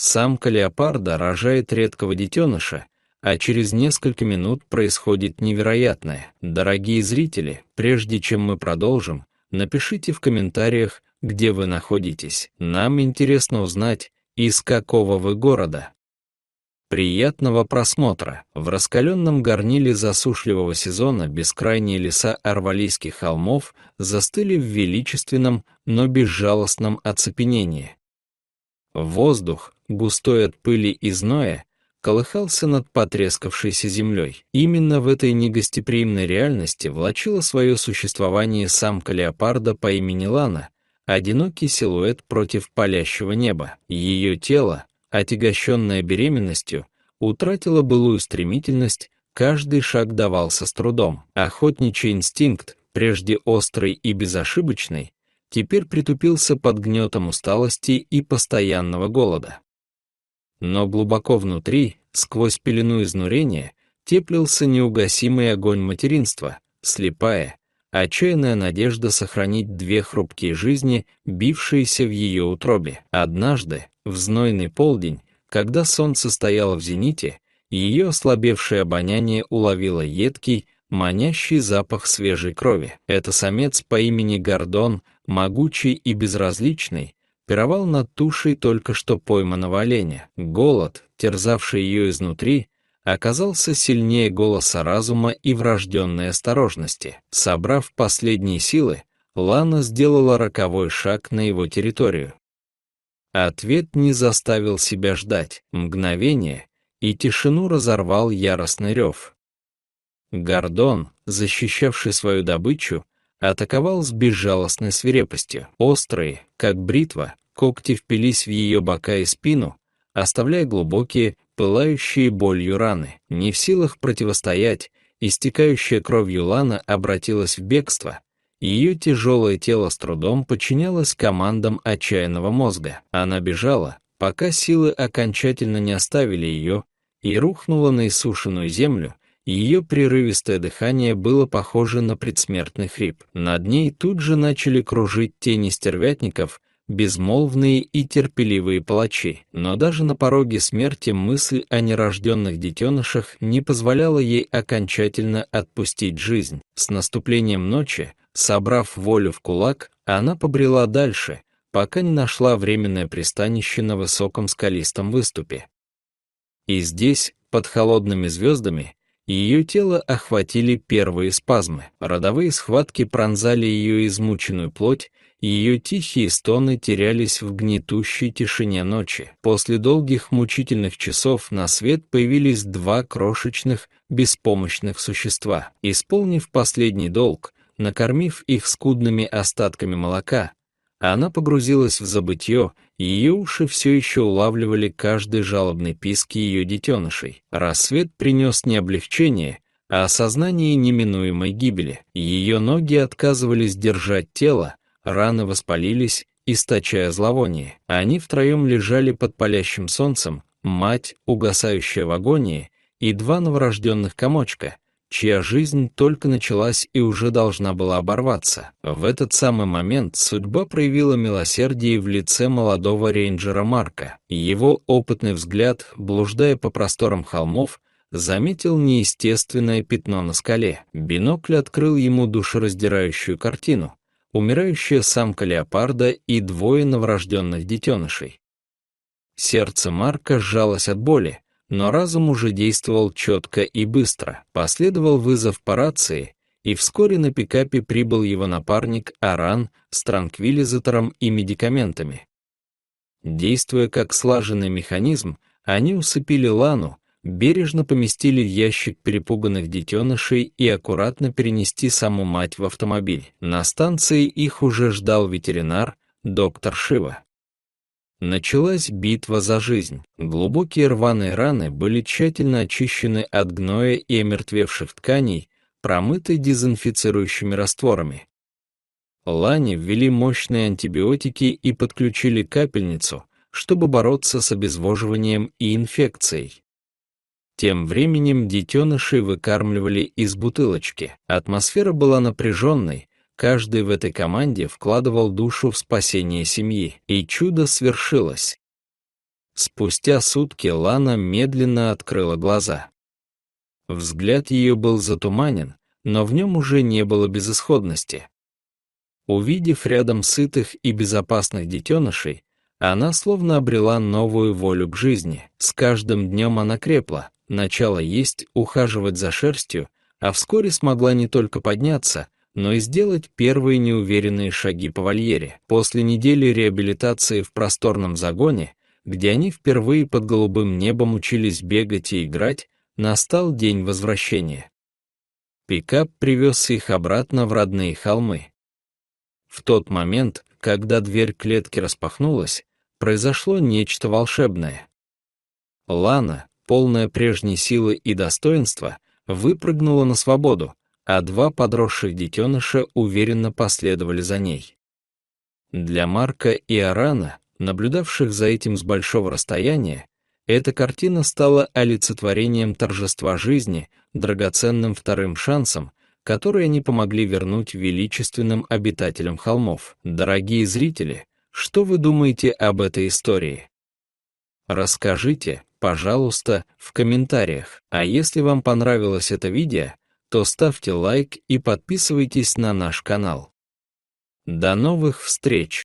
Самка леопарда рожает редкого детеныша, а через несколько минут происходит невероятное. Дорогие зрители, прежде чем мы продолжим, напишите в комментариях, где вы находитесь. Нам интересно узнать, из какого вы города. Приятного просмотра! В раскаленном горниле засушливого сезона бескрайние леса Арвалийских холмов застыли в величественном, но безжалостном оцепенении. Воздух, густой от пыли и зноя, колыхался над потрескавшейся землей. Именно в этой негостеприимной реальности влачила свое существование самка леопарда по имени Лана, одинокий силуэт против палящего неба. Ее тело, отягощенное беременностью, утратило былую стремительность, каждый шаг давался с трудом. Охотничий инстинкт, прежде острый и безошибочный, теперь притупился под гнетом усталости и постоянного голода. Но глубоко внутри, сквозь пелену изнурения, теплился неугасимый огонь материнства, слепая, отчаянная надежда сохранить две хрупкие жизни, бившиеся в ее утробе. Однажды, в знойный полдень, когда солнце стояло в зените, ее ослабевшее обоняние уловило едкий, манящий запах свежей крови. Это самец по имени Гордон, могучий и безразличный, пировал над тушей только что пойманного оленя. Голод, терзавший ее изнутри, оказался сильнее голоса разума и врожденной осторожности. Собрав последние силы, Лана сделала роковой шаг на его территорию. Ответ не заставил себя ждать. Мгновение, и тишину разорвал яростный рев. Гордон, защищавший свою добычу, атаковал с безжалостной свирепостью. Острые, как бритва, когти впились в ее бока и спину, оставляя глубокие, пылающие болью раны. Не в силах противостоять, истекающая кровью Лана обратилась в бегство. Ее тяжелое тело с трудом подчинялось командам отчаянного мозга. Она бежала, пока силы окончательно не оставили ее, и рухнула на иссушенную землю. Ее прерывистое дыхание было похоже на предсмертный хрип. Над ней тут же начали кружить тени стервятников, безмолвные и терпеливые палачи. Но даже на пороге смерти мысль о нерожденных детенышах не позволяла ей окончательно отпустить жизнь. С наступлением ночи, собрав волю в кулак, она побрела дальше, пока не нашла временное пристанище на высоком скалистом выступе. И здесь, под холодными звездами, ее тело охватили первые спазмы. Родовые схватки пронзали ее измученную плоть, и ее тихие стоны терялись в гнетущей тишине ночи. После долгих мучительных часов на свет появились два крошечных, беспомощных существа. Исполнив последний долг, накормив их скудными остатками молока, она погрузилась в забытье, и ее уши все еще улавливали каждый жалобный писк ее детенышей. Рассвет принес не облегчение, а осознание неминуемой гибели. Ее ноги отказывались держать тело, раны воспалились, источая зловоние. Они втроем лежали под палящим солнцем, мать, угасающая в агонии, и два новорожденных комочка, чья жизнь только началась и уже должна была оборваться. В этот самый момент судьба проявила милосердие в лице молодого рейнджера Марка. Его опытный взгляд, блуждая по просторам холмов, заметил неестественное пятно на скале. Бинокль открыл ему душераздирающую картину: умирающая самка леопарда и двое новорожденных детенышей. Сердце Марка сжалось от боли, но разум уже действовал четко и быстро. Последовал вызов по рации, и вскоре на пикапе прибыл его напарник Аран с транквилизатором и медикаментами. Действуя как слаженный механизм, они усыпили Лану, бережно поместили в ящик перепуганных детенышей и аккуратно перенести саму мать в автомобиль. На станции их уже ждал ветеринар, доктор Шива. Началась битва за жизнь. Глубокие рваные раны были тщательно очищены от гноя и омертвевших тканей, промыты дезинфицирующими растворами. Лане ввели мощные антибиотики и подключили капельницу, чтобы бороться с обезвоживанием и инфекцией. Тем временем детенышей выкармливали из бутылочки. Атмосфера была напряженной, каждый в этой команде вкладывал душу в спасение семьи, и чудо свершилось. Спустя сутки Лана медленно открыла глаза. Взгляд ее был затуманен, но в нем уже не было безысходности. Увидев рядом сытых и безопасных детенышей, она словно обрела новую волю к жизни. С каждым днем она крепла, начала есть, ухаживать за шерстью, а вскоре смогла не только подняться, но и сделать первые неуверенные шаги по вольере. После недели реабилитации в просторном загоне, где они впервые под голубым небом учились бегать и играть, настал день возвращения. Пикап привез их обратно в родные холмы. В тот момент, когда дверь клетки распахнулась, произошло нечто волшебное. Лана, полная прежней силы и достоинства, выпрыгнула на свободу, а два подросших детеныша уверенно последовали за ней. Для Марка и Арана, наблюдавших за этим с большого расстояния, эта картина стала олицетворением торжества жизни, драгоценным вторым шансом, который они помогли вернуть величественным обитателям холмов. Дорогие зрители, что вы думаете об этой истории? Расскажите, пожалуйста, в комментариях. А если вам понравилось это видео, то ставьте лайк и подписывайтесь на наш канал. До новых встреч!